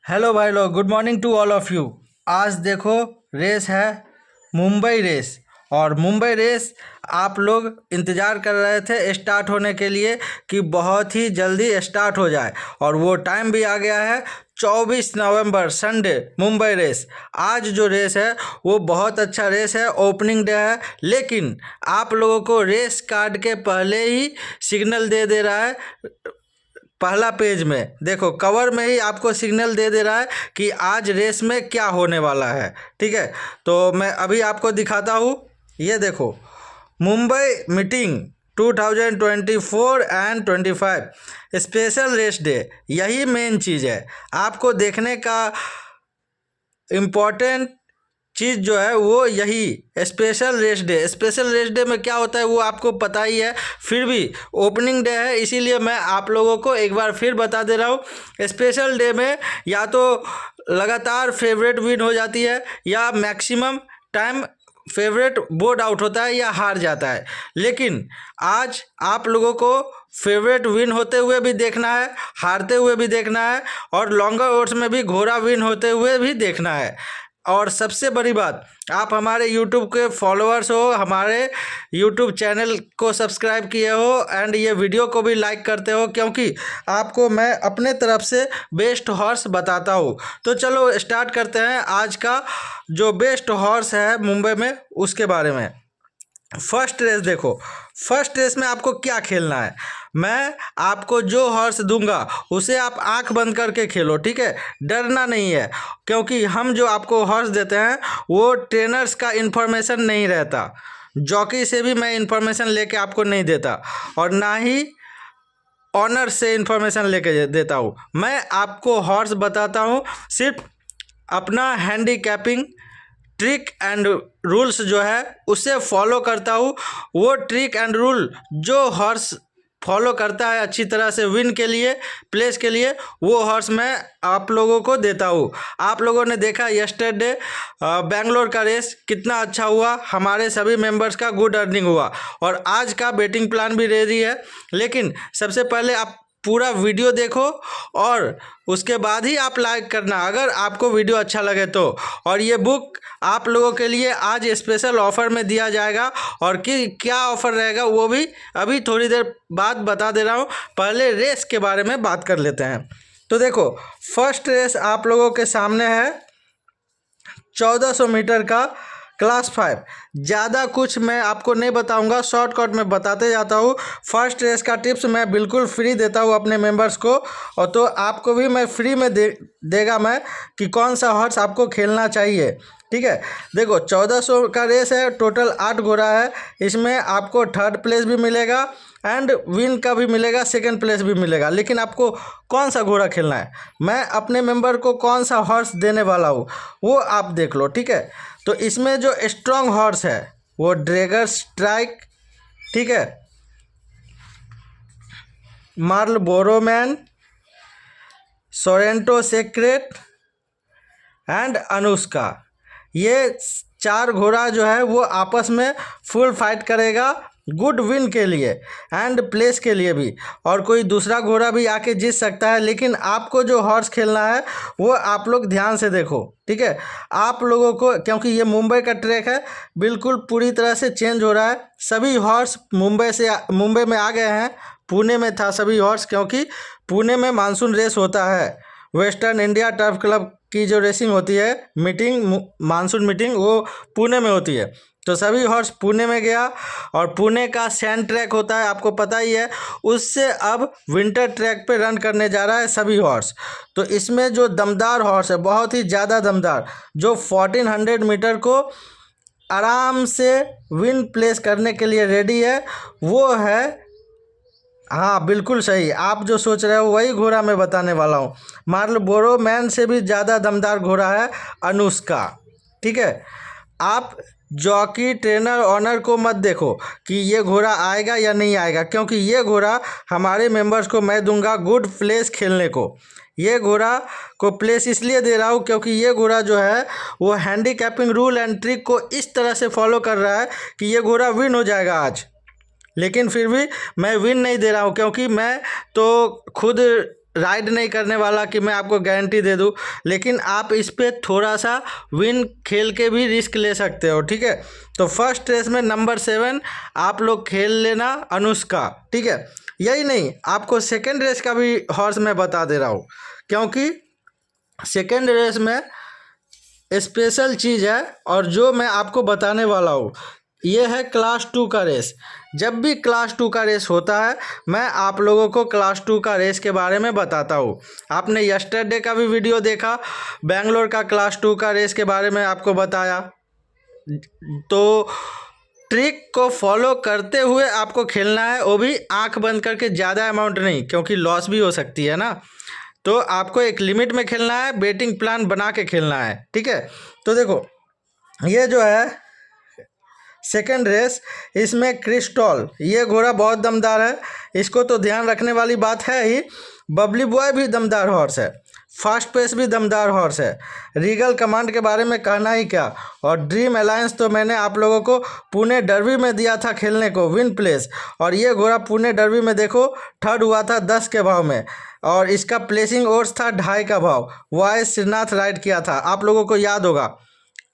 Hello भाई लोग, good morning to all of you. आज देखो, रेस है मुंबई रेस। और मुंबई रेस आप लोग इंतज़ार कर रहे थे स्टार्ट होने के लिए कि बहुत ही जल्दी स्टार्ट हो जाए, और वो टाइम भी आ गया है। 24 नवंबर संडे मुंबई रेस। आज जो रेस है वो बहुत अच्छा रेस है, ओपनिंग डे है। लेकिन आप लोगों को रेस कार्ड के पहले ही सिग्नल दे रहा है। पहला पेज में देखो, कवर में ही आपको सिग्नल दे रहा है कि आज रेस में क्या होने वाला है। ठीक है, तो मैं अभी आपको दिखाता हूँ। ये देखो, Mumbai meeting 2024 and 25 special race day, यही मेन चीज़ है आपको देखने का। इम्पोर्टेंट चीज़ जो है वो यही special race day. Special race day में क्या होता है वो आपको पता ही है, फिर भी ओपनिंग डे है इसीलिए मैं आप लोगों को एक बार फिर बता दे रहा हूँ। स्पेशल डे में या तो लगातार फेवरेट विन हो जाती है, या maximum time favourite board out होता है या हार जाता है। लेकिन आज आप लोगों को फेवरेट विन होते हुए भी देखना है, हारते हुए भी देखना है, और लॉन्गर ओवर्स में भी घोड़ा विन होते हुए भी देखना है। और सबसे बड़ी बात, आप हमारे YouTube के फॉलोअर्स हो, हमारे YouTube चैनल को सब्सक्राइब किए हो, एंड ये वीडियो को भी लाइक करते हो, क्योंकि आपको मैं अपने तरफ से बेस्ट हॉर्स बताता हूँ। तो चलो स्टार्ट करते हैं आज का जो बेस्ट हॉर्स है मुंबई में उसके बारे में। फर्स्ट रेस देखो, फर्स्ट रेस में आपको क्या खेलना है। मैं आपको जो हॉर्स दूंगा उसे आप आंख बंद करके खेलो, ठीक है। डरना नहीं है, क्योंकि हम जो आपको हॉर्स देते हैं वो ट्रेनर्स का इन्फॉर्मेशन नहीं रहता। जॉकी से भी मैं इन्फॉर्मेशन लेके आपको नहीं देता, और ना ही ऑनर से इन्फॉर्मेशन लेके देता हूँ। मैं आपको हॉर्स बताता हूँ सिर्फ अपना हैंडीकैपिंग ट्रिक एंड रूल्स जो है उसे फॉलो करता हूँ। वो ट्रिक एंड रूल जो हॉर्स फॉलो करता है अच्छी तरह से विन के लिए, प्लेस के लिए, वो हॉर्स मैं आप लोगों को देता हूँ। आप लोगों ने देखा यस्टरडे बेंगलोर का रेस कितना अच्छा हुआ, हमारे सभी मेंबर्स का गुड अर्निंग हुआ, और आज का बेटिंग प्लान भी रेडी है। लेकिन सबसे पहले आप पूरा वीडियो देखो, और उसके बाद ही आप लाइक करना अगर आपको वीडियो अच्छा लगे तो। और ये बुक आप लोगों के लिए आज स्पेशल ऑफ़र में दिया जाएगा, और कि क्या ऑफ़र रहेगा वो भी अभी थोड़ी देर बाद बता दे रहा हूँ। पहले रेस के बारे में बात कर लेते हैं। तो देखो, फर्स्ट रेस आप लोगों के सामने है 1400 मीटर का क्लास 5। ज़्यादा कुछ मैं आपको नहीं बताऊंगा, शॉर्टकट में बताते जाता हूँ। फर्स्ट रेस का टिप्स मैं बिल्कुल फ्री देता हूँ अपने मेंबर्स को, और तो आपको भी मैं फ्री में देगा मैं कि कौन सा हॉर्स आपको खेलना चाहिए। ठीक है, देखो 1400 का रेस है, टोटल 8 घोड़ा है। इसमें आपको थर्ड प्लेस भी मिलेगा एंड विन का भी मिलेगा, सेकंड प्लेस भी मिलेगा। लेकिन आपको कौन सा घोड़ा खेलना है, मैं अपने मेंबर को कौन सा हॉर्स देने वाला हूँ वो आप देख लो, ठीक है। तो इसमें जो स्ट्रॉन्ग हॉर्स है वो ड्रैगर स्ट्राइक, ठीक है, Marlboro Man, Sorrento Secret and Anushka. ये 4 घोड़ा जो है वो आपस में फुल फाइट करेगा गुड विन के लिए एंड प्लेस के लिए भी, और कोई दूसरा घोड़ा भी आके जीत सकता है। लेकिन आपको जो हॉर्स खेलना है वो आप लोग ध्यान से देखो, ठीक है। आप लोगों को, क्योंकि ये मुंबई का ट्रैक है, बिल्कुल पूरी तरह से चेंज हो रहा है। सभी हॉर्स मुंबई में आ गए हैं। पुणे में था सभी हॉर्स, क्योंकि पुणे में मानसून रेस होता है। वेस्टर्न इंडिया टर्फ क्लब की जो रेसिंग होती है, मीटिंग, मानसून मीटिंग, वो पुणे में होती है। तो सभी हॉर्स पुणे में गया, और पुणे का सैंड ट्रैक होता है आपको पता ही है, उससे अब विंटर ट्रैक पे रन करने जा रहा है सभी हॉर्स। तो इसमें जो दमदार हॉर्स है, बहुत ही ज़्यादा दमदार, जो 1400 मीटर को आराम से विन प्लेस करने के लिए रेडी है, वो है, हाँ बिल्कुल सही, आप जो सोच रहे हो वही घोड़ा मैं बताने वाला हूँ। मार्लबोरो मैन से भी ज़्यादा दमदार घोड़ा है अनुष्का, ठीक है। आप जॉकी ट्रेनर ऑनर को मत देखो कि ये घोड़ा आएगा या नहीं आएगा, क्योंकि ये घोड़ा हमारे मेंबर्स को मैं दूंगा गुड प्लेस खेलने को। ये घोड़ा को प्लेस इसलिए दे रहा हूँ क्योंकि ये घोड़ा जो है वो हैंडीकैपिंग रूल एंड ट्रिक को इस तरह से फॉलो कर रहा है कि ये घोड़ा विन हो जाएगा आज। लेकिन फिर भी मैं विन नहीं दे रहा हूँ, क्योंकि मैं तो खुद राइड नहीं करने वाला कि मैं आपको गारंटी दे दूं, लेकिन आप इस पे थोड़ा सा विन खेल के भी रिस्क ले सकते हो, ठीक है। तो फर्स्ट रेस में नंबर 7 आप लोग खेल लेना अनुष्का, ठीक है। यही नहीं, आपको सेकेंड रेस का भी हॉर्स मैं बता दे रहा हूँ, क्योंकि सेकेंड रेस में स्पेशल चीज़ है और जो मैं आपको बताने वाला हूँ ये है क्लास 2 का रेस। जब भी क्लास 2 का रेस होता है मैं आप लोगों को क्लास 2 का रेस के बारे में बताता हूँ। आपने यस्टरडे का भी वीडियो देखा, बेंगलोर का क्लास 2 का रेस के बारे में आपको बताया। तो ट्रिक को फॉलो करते हुए आपको खेलना है, वो भी आंख बंद करके, ज़्यादा अमाउंट नहीं, क्योंकि लॉस भी हो सकती है ना। तो आपको एक लिमिट में खेलना है, बेटिंग प्लान बना के खेलना है, ठीक है। तो देखो ये जो है सेकेंड रेस, इसमें क्रिस्टल ये घोड़ा बहुत दमदार है, इसको तो ध्यान रखने वाली बात है ही। बबली बॉय भी दमदार हॉर्स है, फास्ट पेस भी दमदार हॉर्स है। रीगल कमांड के बारे में कहना ही क्या, और ड्रीम अलायंस तो मैंने आप लोगों को पुणे डर्बी में दिया था खेलने को, विन प्लेस। और ये घोड़ा पुणे डर्बी में देखो थर्ड हुआ था 10 के भाव में, और इसका प्लेसिंग ओड्स था 2.5 का भाव। वाइस श्रीनाथ राइड किया था, आप लोगों को याद होगा,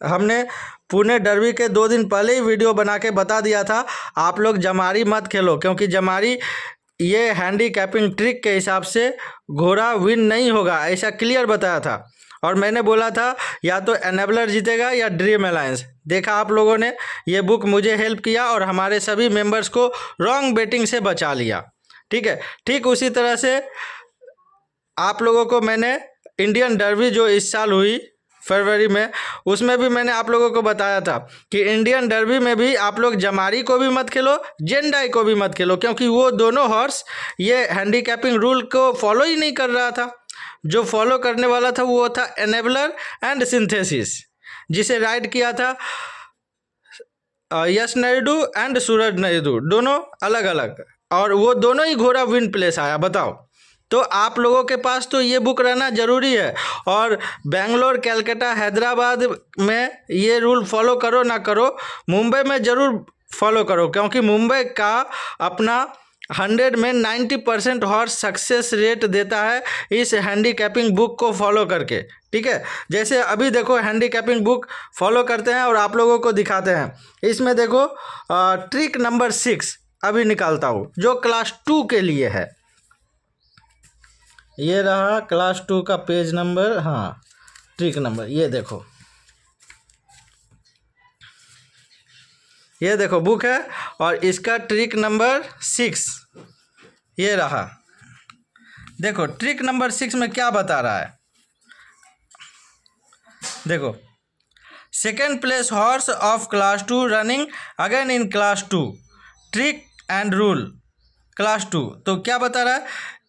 हमने पुणे डर्बी के 2 दिन पहले ही वीडियो बना के बता दिया था आप लोग जमारी मत खेलो, क्योंकि जमारी ये हैंडीकैपिंग ट्रिक के हिसाब से घोड़ा विन नहीं होगा, ऐसा क्लियर बताया था। और मैंने बोला था या तो एनेबलर जीतेगा या ड्रीम अलायंस। देखा आप लोगों ने, ये बुक मुझे हेल्प किया और हमारे सभी मेंबर्स को रॉन्ग बेटिंग से बचा लिया, ठीक है। ठीक उसी तरह से आप लोगों को मैंने इंडियन डर्बी जो इस साल हुई फरवरी में, उसमें भी मैंने आप लोगों को बताया था कि इंडियन डर्बी में भी आप लोग जमारी को भी मत खेलो, जेंडाई को भी मत खेलो, क्योंकि वो दोनों हॉर्स ये हैंडीकैपिंग रूल को फॉलो ही नहीं कर रहा था। जो फॉलो करने वाला था वो था एनेबलर एंड सिंथेसिस, जिसे राइड किया था यश नायडू एंड सूरज नायडू, दोनों अलग अलग, और वो दोनों ही घोड़ा विन प्लेस आया। बताओ, तो आप लोगों के पास तो ये बुक रहना ज़रूरी है। और बेंगलोर, कलकत्ता, हैदराबाद में ये रूल फॉलो करो ना करो, मुंबई में ज़रूर फॉलो करो, क्योंकि मुंबई का अपना 100 में 90% हॉर्स सक्सेस रेट देता है इस हैंडीकैपिंग बुक को फॉलो करके, ठीक है। जैसे अभी देखो हैंडीकैपिंग बुक फॉलो करते हैं और आप लोगों को दिखाते हैं। इसमें देखो ट्रिक नंबर 6 अभी निकालता हूँ जो क्लास 2 के लिए है। ये रहा क्लास 2 का पेज नंबर, हाँ ट्रिक नंबर, ये देखो बुक है और इसका ट्रिक नंबर 6 ये रहा। देखो ट्रिक नंबर 6 में क्या बता रहा है, देखो second place horse of class 2 running again in class 2, trick and rule class 2। तो क्या बता रहा है,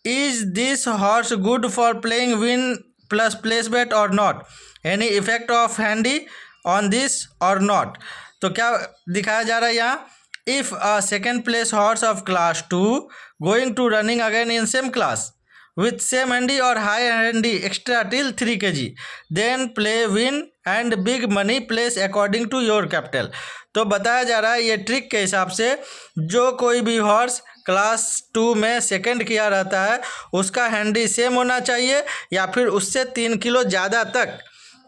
is this horse good for playing win plus place bet और not, any effect of handy on this और नॉट। तो क्या दिखाया जा रहा है यहाँ, if a second place horse of class 2 going to running again in same class with same handy or high handy extra till 3 kg then play win and big money place according to your capital। तो बताया जा रहा है ये trick के हिसाब से जो कोई भी हॉर्स क्लास 2 में सेकंड किया रहता है उसका हैंडी सेम होना चाहिए या फिर उससे 3 किलो ज़्यादा तक,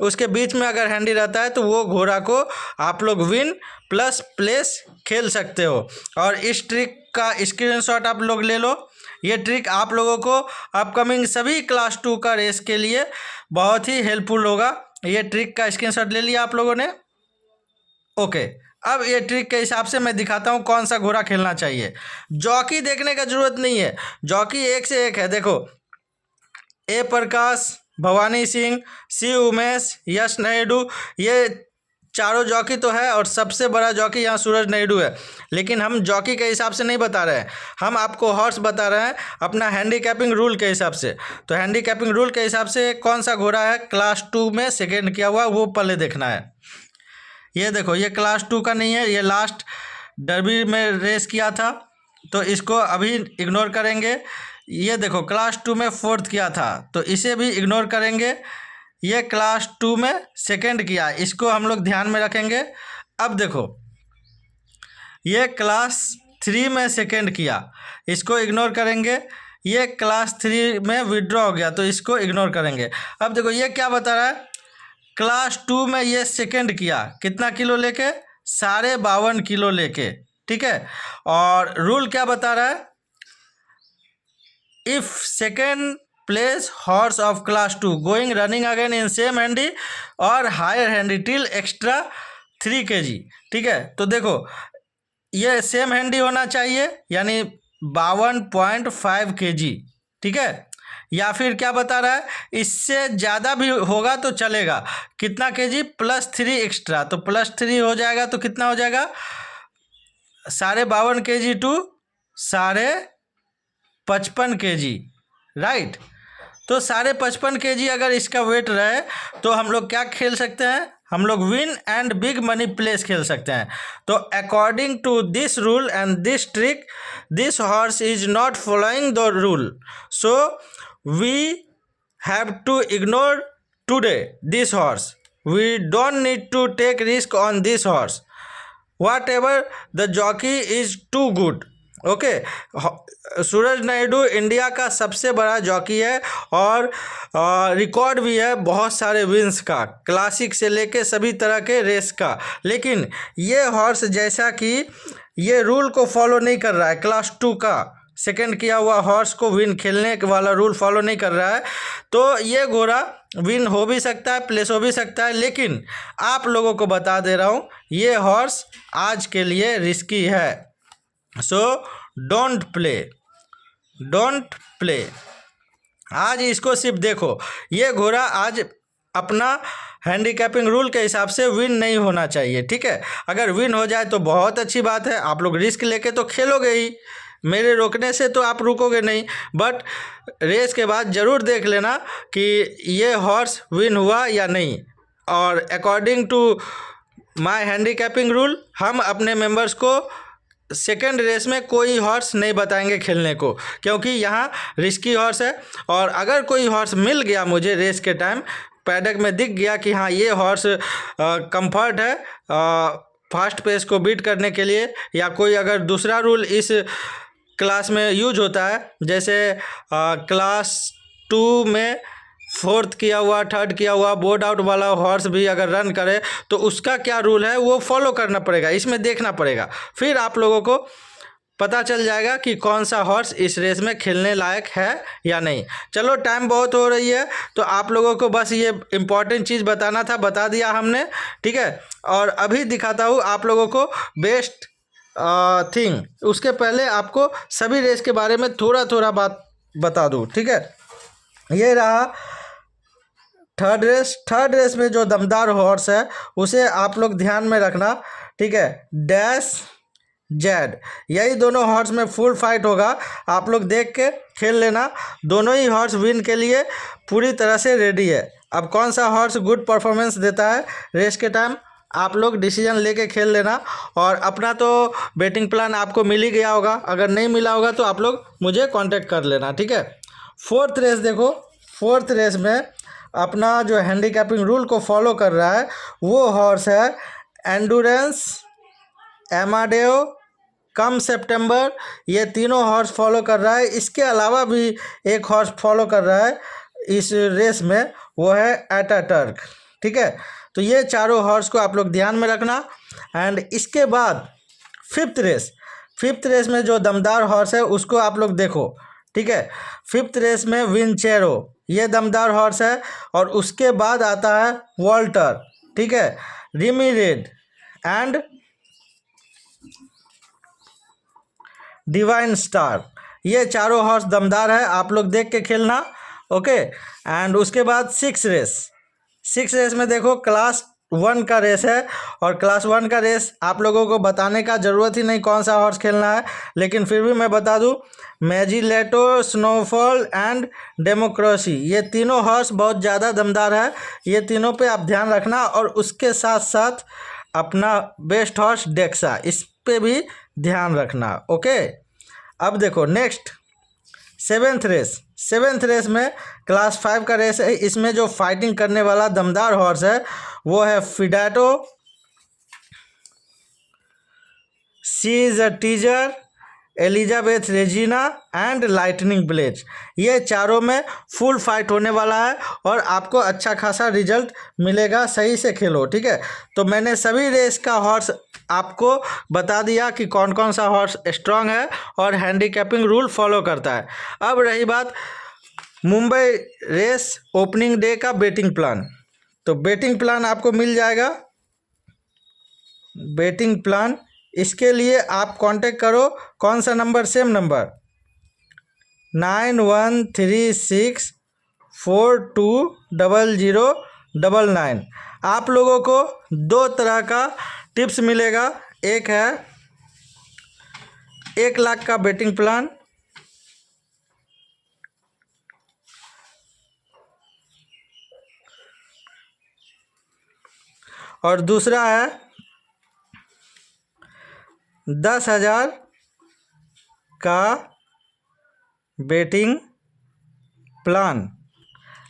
उसके बीच में अगर हैंडी रहता है तो वो घोड़ा को आप लोग विन प्लस प्लेस खेल सकते हो। और इस ट्रिक का स्क्रीनशॉट आप लोग ले लो, ये ट्रिक आप लोगों को अपकमिंग सभी क्लास 2 का रेस के लिए बहुत ही हेल्पफुल होगा। ये ट्रिक का स्क्रीनशॉट ले लिया आप लोगों ने, ओके। अब ये ट्रिक के हिसाब से मैं दिखाता हूँ कौन सा घोड़ा खेलना चाहिए। जॉकी देखने का जरूरत नहीं है, जॉकी एक से एक है। देखो ए प्रकाश, भवानी सिंह, सी उमेश, यश नायडू, ये चारों जॉकी तो है और सबसे बड़ा जॉकी यहाँ सूरज नायडू है। लेकिन हम जॉकी के हिसाब से नहीं बता रहे हैं, हम आपको हॉर्स बता रहे हैं अपना हैंडीकैपिंग रूल के हिसाब से। तो हैंडीकैपिंग रूल के हिसाब से कौन सा घोड़ा है क्लास 2 में सेकेंड किया हुआ वो पहले देखना है। ये देखो ये क्लास 2 का नहीं है, ये लास्ट डर्बी में रेस किया था तो इसको अभी इग्नोर करेंगे। ये देखो क्लास 2 में 4th किया था तो इसे भी इग्नोर करेंगे। ये क्लास 2 में सेकंड किया, इसको हम लोग ध्यान में रखेंगे। अब देखो ये क्लास 3 में सेकंड किया, इसको इग्नोर करेंगे। ये क्लास 3 में विड्रॉ हो गया, तो इसको इग्नोर करेंगे। अब देखो ये क्या बता रहा है, क्लास 2 में ये सेकंड किया, कितना किलो लेके, 52.5 किलो लेके, ठीक है। और रूल क्या बता रहा है, if second place horse of class 2 going running again in same handy और higher handy till extra 3 kg, ठीक है। तो देखो ये सेम हैंडी होना चाहिए, यानी 52.5 kg, ठीक है। या फिर क्या बता रहा है, इससे ज़्यादा भी होगा तो चलेगा, कितना kg, +3 एक्स्ट्रा, तो +3 हो जाएगा तो कितना हो जाएगा, 52.5 kg टू 55 kg, राइट। तो 55 kg अगर इसका वेट रहे तो हम लोग क्या खेल सकते हैं, हम लोग win and big money place खेल सकते हैं। तो according to this rule and this trick, this horse is not following the rule, so we have to ignore today this horse, we don't need to take risk on this horse, whatever the jockey is too good, okay. Suraj Naidu India का सबसे बड़ा jockey है और record भी है बहुत सारे wins का, क्लासिक से लेके सभी तरह के रेस का। लेकिन ये हॉर्स जैसा कि ये रूल को फॉलो नहीं कर रहा है, क्लास 2 का सेकंड किया हुआ हॉर्स को विन खेलने वाला रूल फॉलो नहीं कर रहा है, तो ये घोड़ा विन हो भी सकता है, प्लेस हो भी सकता है। लेकिन आप लोगों को बता दे रहा हूँ ये हॉर्स आज के लिए रिस्की है, सो डोंट प्ले। आज इसको सिर्फ देखो, ये घोड़ा आज अपना हैंडीकैपिंग रूल के हिसाब से विन नहीं होना चाहिए, ठीक है। अगर विन हो जाए तो बहुत अच्छी बात है, आप लोग रिस्क लेके तो खेलोगे ही, मेरे रोकने से तो आप रुकोगे नहीं, बट रेस के बाद ज़रूर देख लेना कि ये हॉर्स विन हुआ या नहीं। और according to my handicapping rule हम अपने मेंबर्स को सेकेंड रेस में कोई हॉर्स नहीं बताएंगे खेलने को, क्योंकि यहाँ रिस्की हॉर्स है। और अगर कोई हॉर्स मिल गया मुझे रेस के टाइम पैडक में दिख गया कि हाँ ये हॉर्स कंफर्ट है फास्ट पेस को बीट करने के लिए, या कोई अगर दूसरा रूल इस क्लास में यूज होता है, जैसे क्लास 2 में 4th किया हुआ, 3rd किया हुआ बोर्ड आउट वाला हॉर्स भी अगर रन करे तो उसका क्या रूल है वो फॉलो करना पड़ेगा, इसमें देखना पड़ेगा, फिर आप लोगों को पता चल जाएगा कि कौन सा हॉर्स इस रेस में खेलने लायक है या नहीं। चलो टाइम बहुत हो रही है, तो आप लोगों को बस ये इम्पॉर्टेंट चीज़ बताना था, बता दिया हमने, ठीक है। और अभी दिखाता हूँ आप लोगों को बेस्ट थिंग, उसके पहले आपको सभी रेस के बारे में थोड़ा थोड़ा बात बता दूँ, ठीक है। ये रहा थर्ड रेस में जो दमदार हॉर्स है उसे आप लोग ध्यान में रखना, ठीक है। डैश जेड, यही दोनों हॉर्स में फुल फाइट होगा, आप लोग देख के खेल लेना, दोनों ही हॉर्स विन के लिए पूरी तरह से रेडी है। अब कौन सा हॉर्स गुड परफॉर्मेंस देता है रेस के टाइम आप लोग डिसीजन लेके खेल लेना। और अपना तो बेटिंग प्लान आपको मिल ही गया होगा, अगर नहीं मिला होगा तो आप लोग मुझे कांटेक्ट कर लेना, ठीक है। 4th रेस देखो, 4th रेस में अपना जो हैंडीकैपिंग रूल को फॉलो कर रहा है वो हॉर्स है एंडोरेंस, एमाडेओ, कम सितंबर, ये तीनों हॉर्स फॉलो कर रहा है। इसके अलावा भी एक हॉर्स फॉलो कर रहा है इस रेस में, वो है एटाटर्क, ठीक है। तो ये चारों हॉर्स को आप लोग ध्यान में रखना। एंड इसके बाद 5th रेस में जो दमदार हॉर्स है उसको आप लोग देखो, ठीक है। 5th रेस में विंचेरो, ये दमदार हॉर्स है। और उसके बाद आता है वॉल्टर, ठीक है, Rimi red and divine star, ये चारों हॉर्स दमदार है, आप लोग देख के खेलना, ओके। एंड उसके बाद 6th रेस में देखो क्लास 1 का रेस है, और क्लास 1 का रेस आप लोगों को बताने का ज़रूरत ही नहीं कौन सा हॉर्स खेलना है, लेकिन फिर भी मैं बता दूं, मैजिलेटो, स्नोफॉल एंड डेमोक्रेसी, ये तीनों हॉर्स बहुत ज़्यादा दमदार है, ये तीनों पे आप ध्यान रखना। और उसके साथ साथ अपना बेस्ट हॉर्स डेक्सा, इस पे भी ध्यान रखना, ओके। अब देखो नेक्स्ट 7th रेस में क्लास 5 का रेस है, इसमें जो फाइटिंग करने वाला दमदार हॉर्स है वो है Fidato, she is a teaser, Elizabeth Regina and lightning blaze, ये चारों में फुल फाइट होने वाला है और आपको अच्छा खासा रिजल्ट मिलेगा, सही से खेलो, ठीक है। तो मैंने सभी रेस का हॉर्स आपको बता दिया कि कौन कौन सा हॉर्स स्ट्रांग है और हैंडीकैपिंग रूल फॉलो करता है। अब रही बात मुंबई रेस ओपनिंग डे का बेटिंग प्लान, तो बेटिंग प्लान आपको मिल जाएगा। बेटिंग प्लान, इसके लिए आप कांटेक्ट करो, कौन सा नंबर, सेम नंबर 9136420099। आप लोगों को दो तरह का टिप्स मिलेगा, एक है 1 लाख का बेटिंग प्लान और दूसरा है 10,000 का बेटिंग प्लान।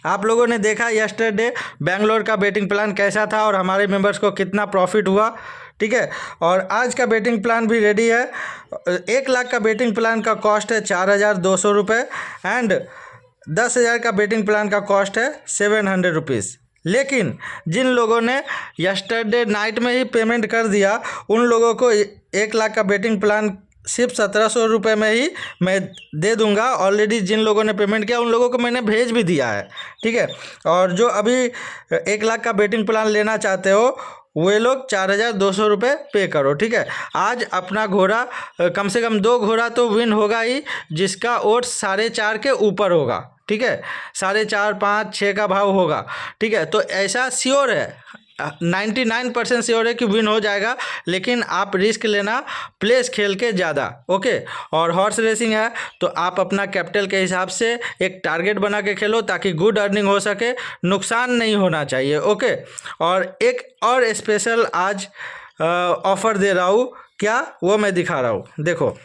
आप लोगों ने देखा यस्टरडे बेंगलोर का बेटिंग प्लान कैसा था और हमारे मेंबर्स को कितना प्रॉफिट हुआ, ठीक है। और आज का बेटिंग प्लान भी रेडी है। 1 लाख का बेटिंग प्लान का कॉस्ट है 4,200 रुपये एंड 10,000 का बेटिंग प्लान का कॉस्ट है 700 रुपीज़। लेकिन जिन लोगों ने यस्टरडे नाइट में ही पेमेंट कर दिया उन लोगों को 1 लाख का बेटिंग प्लान सिर्फ 1,700 रुपये में ही मैं दे दूंगा। ऑलरेडी जिन लोगों ने पेमेंट किया उन लोगों को मैंने भेज भी दिया है, ठीक है। और जो अभी 1 लाख का बेटिंग प्लान लेना चाहते हो वे लोग 4,200 रुपये पे करो, ठीक है। आज अपना घोड़ा कम से कम 2 घोड़ा तो विन होगा ही, जिसका ओट्स 4.5 के ऊपर होगा, ठीक है। 4.5, 5, 6 का भाव होगा, ठीक है। तो ऐसा श्योर है, 99% श्योर है कि विन हो जाएगा, लेकिन आप रिस्क लेना प्लेस खेल के ज़्यादा, ओके। और हॉर्स रेसिंग है तो आप अपना कैपिटल के हिसाब से एक टारगेट बना के खेलो ताकि गुड अर्निंग हो सके, नुकसान नहीं होना चाहिए, ओके। और एक और स्पेशल आज ऑफ़र दे रहा हूँ, क्या वो मैं दिखा रहा हूँ, देखो।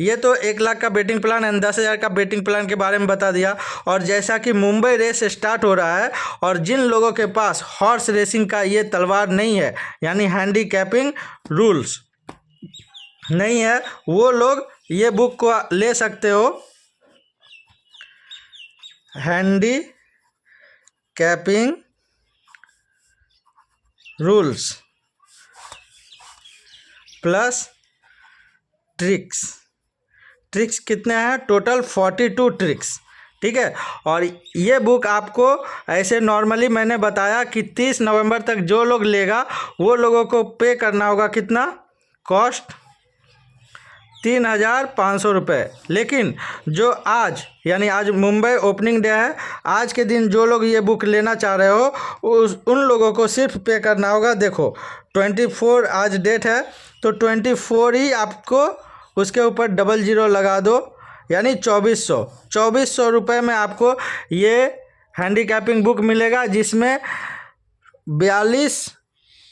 ये तो 1 लाख का बेटिंग प्लान एंड 10,000 का बेटिंग प्लान के बारे में बता दिया। और जैसा कि मुंबई रेस स्टार्ट हो रहा है और जिन लोगों के पास हॉर्स रेसिंग का ये तलवार नहीं है, यानी हैंडीकैपिंग रूल्स नहीं है, वो लोग ये बुक को ले सकते हो, हैंडीकैपिंग रूल्स प्लस ट्रिक्स कितने हैं, टोटल 42 ट्रिक्स, ठीक है। और ये बुक आपको ऐसे नॉर्मली मैंने बताया कि 30 नवंबर तक जो लोग लेगा वो लोगों को पे करना होगा, कितना कॉस्ट 3,500 रुपये। लेकिन जो आज यानी आज मुंबई ओपनिंग डे है, आज के दिन जो लोग ये बुक लेना चाह रहे हो उन लोगों को सिर्फ पे करना होगा, देखो 24 आज डेट है तो 24 ही आपको उसके ऊपर 00 लगा दो, यानी 2400 रुपये में आपको ये हैंडीकैपिंग बुक मिलेगा, जिसमें 42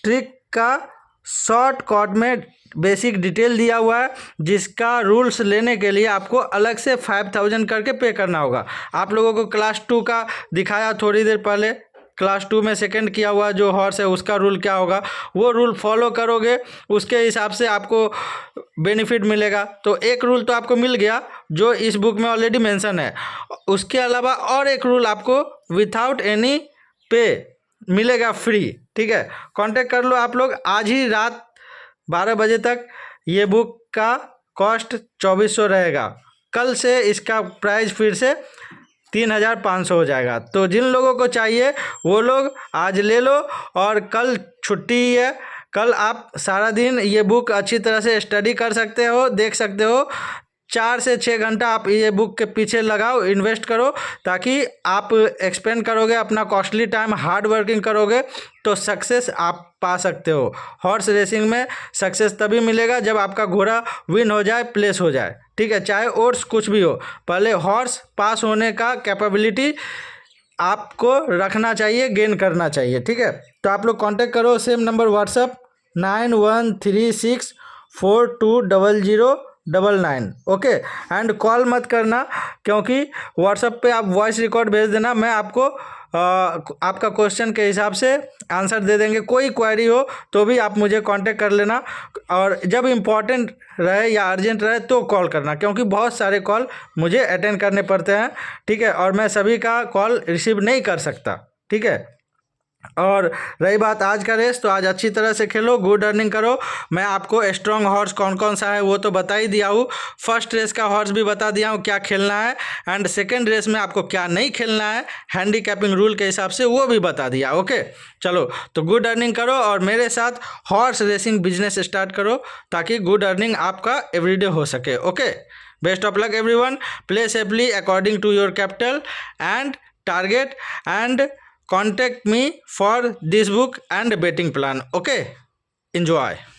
ट्रिक का शॉर्ट कट में बेसिक डिटेल दिया हुआ है, जिसका रूल्स लेने के लिए आपको अलग से 5,000 करके पे करना होगा। आप लोगों को क्लास 2 का दिखाया थोड़ी देर पहले, क्लास 2 में सेकंड किया हुआ जो हॉर्स है उसका रूल क्या होगा, वो रूल फॉलो करोगे उसके हिसाब से आपको बेनिफिट मिलेगा। तो एक रूल तो आपको मिल गया जो इस बुक में ऑलरेडी मेंशन है, उसके अलावा और एक रूल आपको विथआउट एनी पे मिलेगा फ्री, ठीक है। कांटेक्ट कर लो आप लोग, आज ही रात 12 बजे तक ये बुक का कॉस्ट 2400 रहेगा, कल से इसका प्राइस फिर से 3,500 हो जाएगा। तो जिन लोगों को चाहिए वो लोग आज ले लो और कल छुट्टी ही है, कल आप सारा दिन ये बुक अच्छी तरह से स्टडी कर सकते हो, देख सकते हो। 4 से 6 घंटा आप ये बुक के पीछे लगाओ, इन्वेस्ट करो, ताकि आप एक्सपेंड करोगे अपना कॉस्टली टाइम, हार्ड वर्किंग करोगे तो सक्सेस आप पा सकते हो। हॉर्स रेसिंग में सक्सेस तभी मिलेगा जब आपका घोड़ा विन हो जाए, प्लेस हो जाए, ठीक है। चाहे ओट्स कुछ भी हो, पहले हॉर्स पास होने का कैपेबिलिटी आपको रखना चाहिए, गेन करना चाहिए, ठीक है। तो आप लोग कांटेक्ट करो, same number WhatsApp 9136420099, okay. And call मत करना, क्योंकि व्हाट्सअप पे आप वॉइस रिकॉर्ड भेज देना, मैं आपको आपका क्वेश्चन के हिसाब से आंसर दे देंगे। कोई क्वेरी हो तो भी आप मुझे कांटेक्ट कर लेना, और जब इम्पोर्टेंट रहे या अर्जेंट रहे तो कॉल करना, क्योंकि बहुत सारे कॉल मुझे अटेंड करने पड़ते हैं, ठीक है, और मैं सभी का कॉल रिसीव नहीं कर सकता, ठीक है। और रही बात आज का रेस, तो आज अच्छी तरह से खेलो, गुड अर्निंग करो। मैं आपको स्ट्रॉन्ग हॉर्स कौन कौन सा है वो तो बता ही दिया हूँ, फर्स्ट रेस का हॉर्स भी बता दिया हूँ क्या खेलना है, एंड सेकंड रेस में आपको क्या नहीं खेलना है हैंडीकैपिंग रूल के हिसाब से वो भी बता दिया। ओके, चलो तो गुड अर्निंग करो और मेरे साथ हॉर्स रेसिंग बिजनेस स्टार्ट करो, ताकि गुड अर्निंग आपका एवरीडे हो सके। Okay, best of luck everyone, play safely according to your capital and target, and contact me for this book and betting plan. Okay, enjoy.